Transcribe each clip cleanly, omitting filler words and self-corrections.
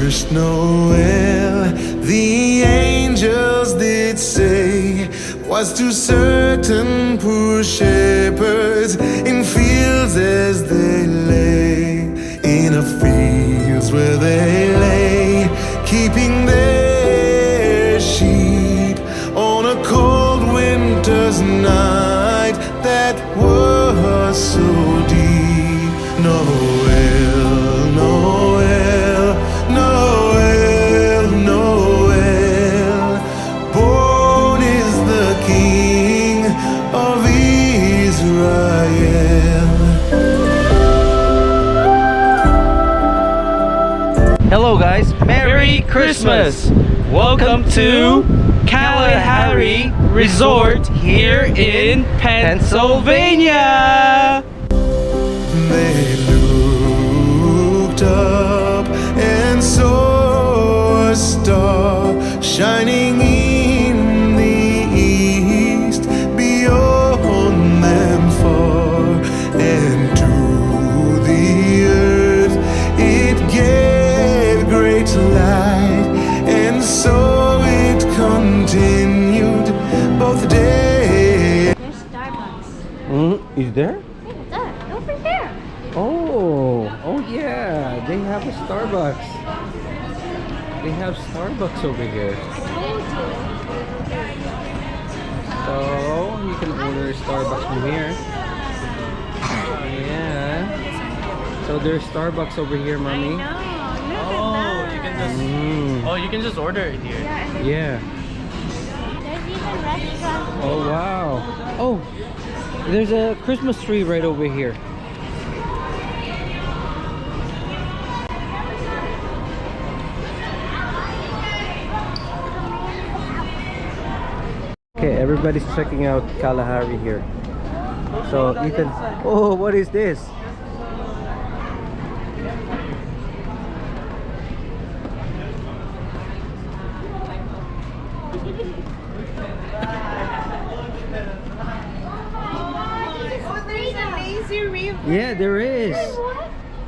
first Noel, the angels did say, was to certain poor shepherds in fields as they lay, in a fields where they lay, keeping their sheep on a cold winter's night that was so deep. Noel, Noel, Noel, Noel, born is the King of Israel. Hello guys, Merry Christmas! Welcome to Kalahari Resort here in Pennsylvania! They looked up and saw a star shining in the east, beyond them far, and to the earth it gave great light, and so it continued both days. There's Starbucks. Is there? Yeah, there. Over there. Oh yeah, they have a Starbucks. They have Starbucks over here. I told So you can order Starbucks from here. Yeah. So there's Starbucks over here, you. mommy. I know. Look Oh, at you that. can just you can just order it here. Yeah, and Yeah. there's even restaurants. Oh wow. Oh, there's a Christmas tree right over here. Okay, everybody's checking out Kalahari here. So Ethan, oh, what is this? Oh, there's a lazy river. Yeah, there is.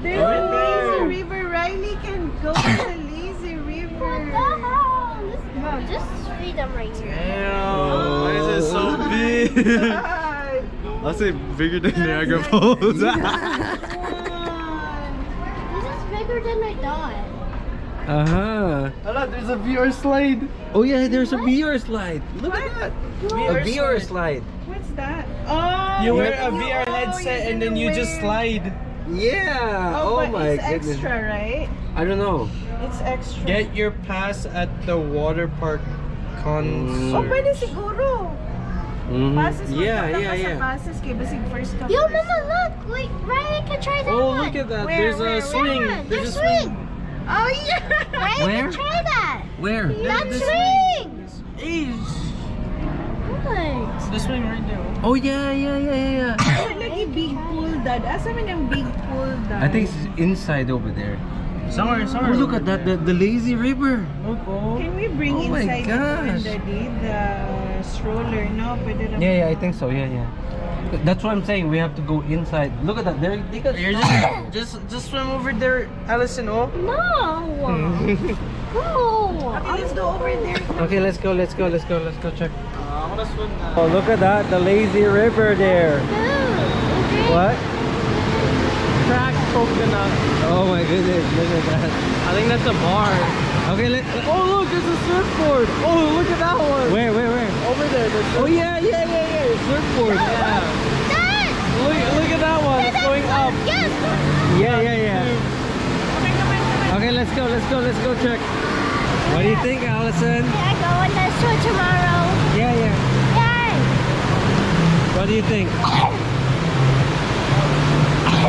There's a lazy river. Riley can go to the lazy river. Mom, just feed them right here. Damn, why is it so big? I'll say bigger than Niagara Falls. This is bigger than I thought. Uh-huh. Hala, there's a VR slide. Oh yeah, there's a VR slide. Look at that. A VR slide. What's that? Oh, You wear yeah. a VR headset and then you just slide. Yeah. Oh, Oh, but my it's goodness. extra, right? I don't know. It's extra. Get your pass at the waterpark concert. Oh, pwede siguro. Passes Yeah, magkakta yeah, ka sa yeah. passes kay basig first ka Yo, first. Mama, look. Wait, Ryan can try that Oh, one. look at that. Where, There's where, a swing. Yeah, There's a just swing. Oh, yeah. Ryan Where? can try that. Where? That This swing. What? The swing right there. Oh yeah, yeah, yeah, yeah, yeah. Lagi big pool, Dad. Asa man yung big pool, Dad? I think it's inside over there. Somewhere. Oh, look at that, the lazy river. Look, oh. Can we bring Oh my inside gosh. the stroller, no? Pwede naman. Yeah, I think so. Yeah. That's what I'm saying. We have to go inside. Look at that. They got. You're just swim over there, Allison. Oh. No. Go. Okay, let's go over there. Okay, let's go check. I wanna swim now. Oh, look at that, the lazy river there. Okay. What? Crack coconut. Oh my goodness, look at that. I think that's a bar. Okay, Oh look, there's a surfboard. Oh look at that one. Where? Over there. There's Oh yeah, surfboard. Dad. Look at that one. It's going up. Yes. Yeah. Okay, let's go check. What do you think, Allison? Yeah, go on the show tomorrow. Yeah. Yay. What do you think?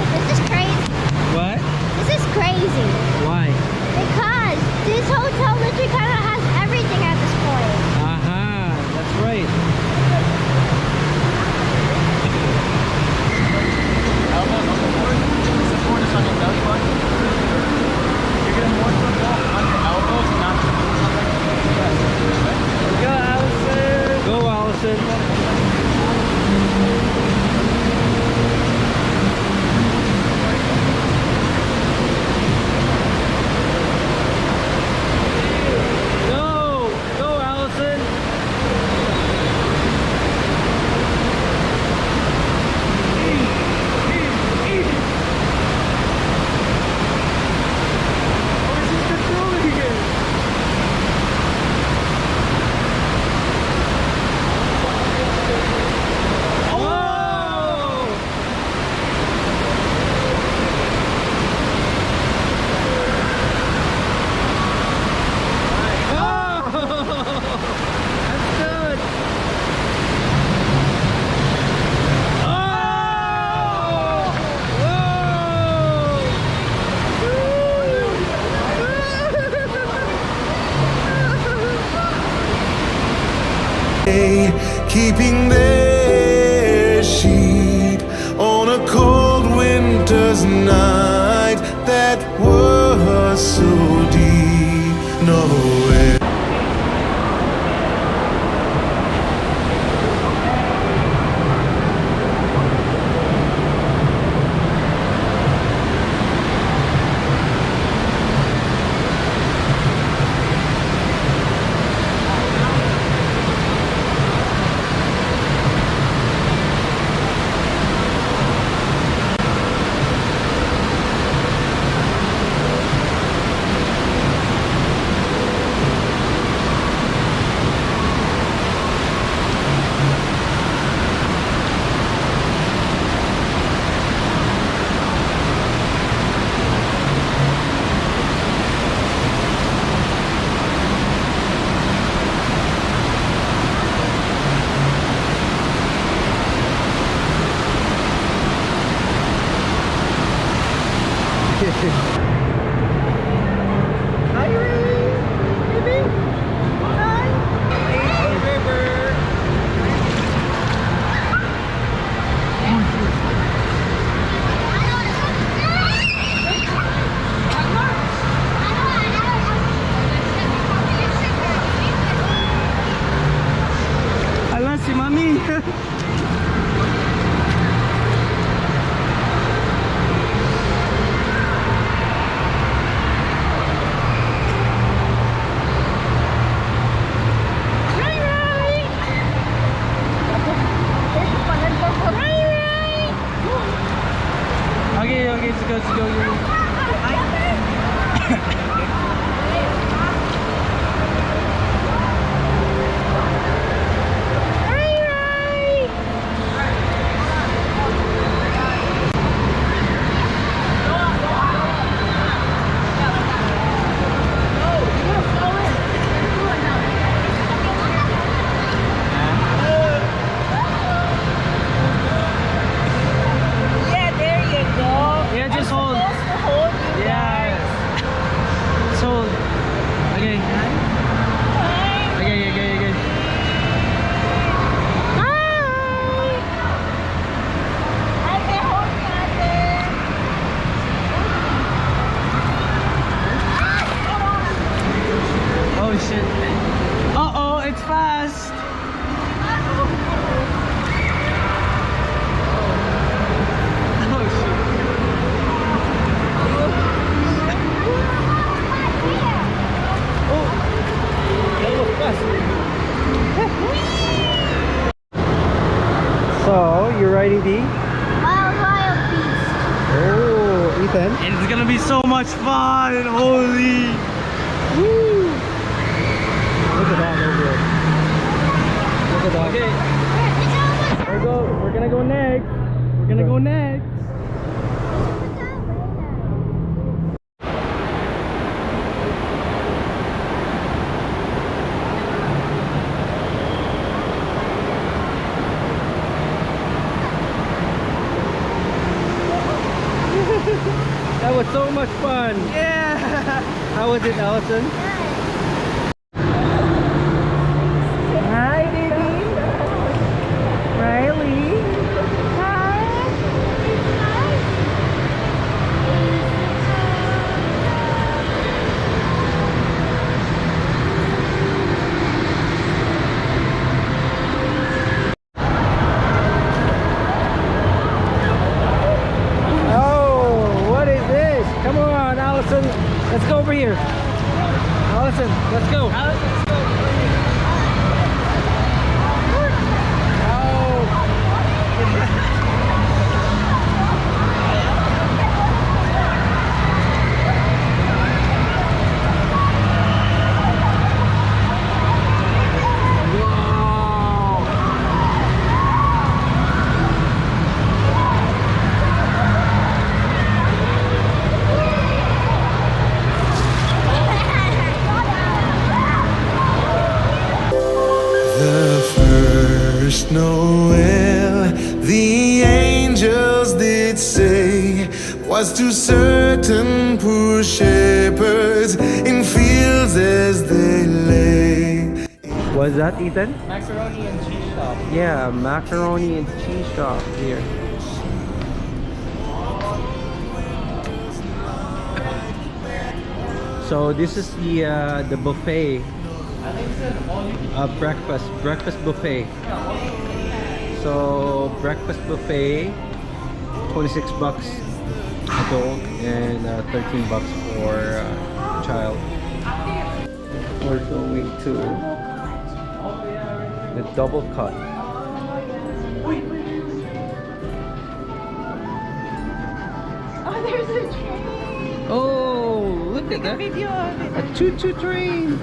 This is crazy. What? This is crazy. Why? Because this hotel literally kind of has everything at this point. Aha, that's right. Elbows on the board. Support is on your belly button. You're gonna more football on your elbows, not the Go, Allison. Go, Allison. keeping their sheep on a cold winter's night that was so deep. Nowhere. Alam si Mami. Okay, let's go, let's go. Yeah, there you go. Yeah, just hold. Supposed to hold you Yeah. So, okay. Okay. Ate, hold me, ate. Oh shit. Uh-oh, it's fast. Oh shit. So, you're riding the... Wild beast. Oh, Ethan. And it's gonna be so much fun. Holy. Woo. Look at that over there. Look at that. Okay. We're gonna go next. We're gonna go next. That was so much fun. Yeah. How was it, Allison? Hi, baby. Riley. Oh, what is this? Come on, Allison. Let's go over here. Allison, let's go. The first Noel, the angels did say, was to certain poor shepherds in fields as they lay. What's that, Ethan? Macaroni and cheese shop. Yeah, macaroni and cheese shop here. So this is the buffet, breakfast buffet. So breakfast buffet, 26 bucks adult and 13 bucks for child. We're going to the double cut. Oh, there's a train. Oh, look at that! Video of it. A choo-choo train.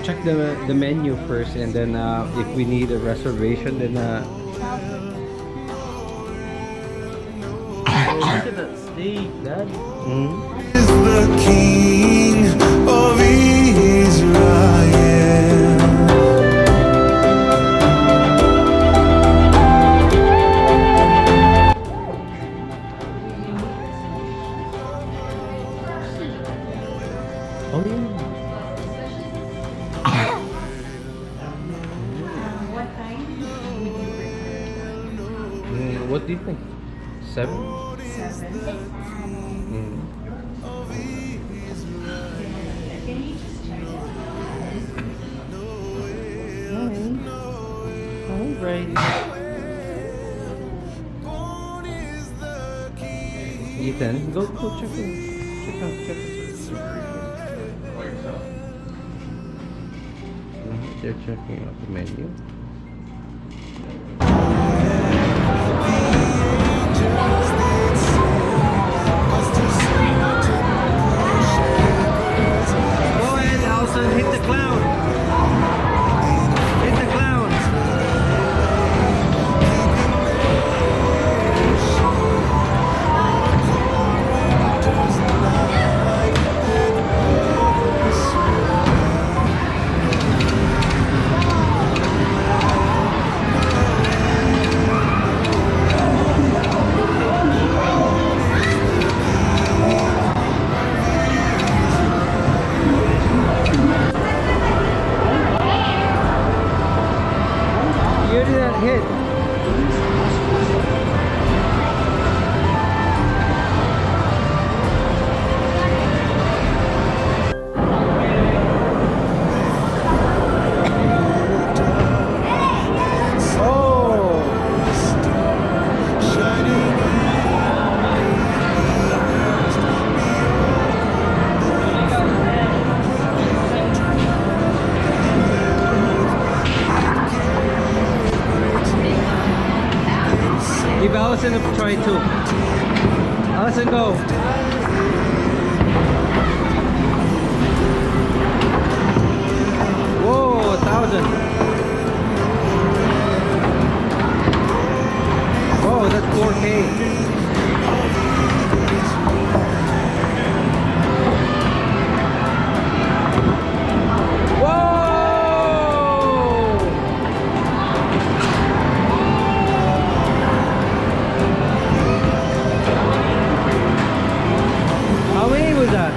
Check the menu first, and then if we need a reservation, then Oh, look at that steak, Dad. Is the King of Israel. oh yeah. What do you think? 7? Alright. Ethan, go check it. Check out. They're checking out the menu. Go ahead, Allison, hit the clown. Hit the clown. You didn't hit. Give Allison a try too. Allison, go. Whoa, 1,000. Whoa, that's 4K. Whoa! How many was that?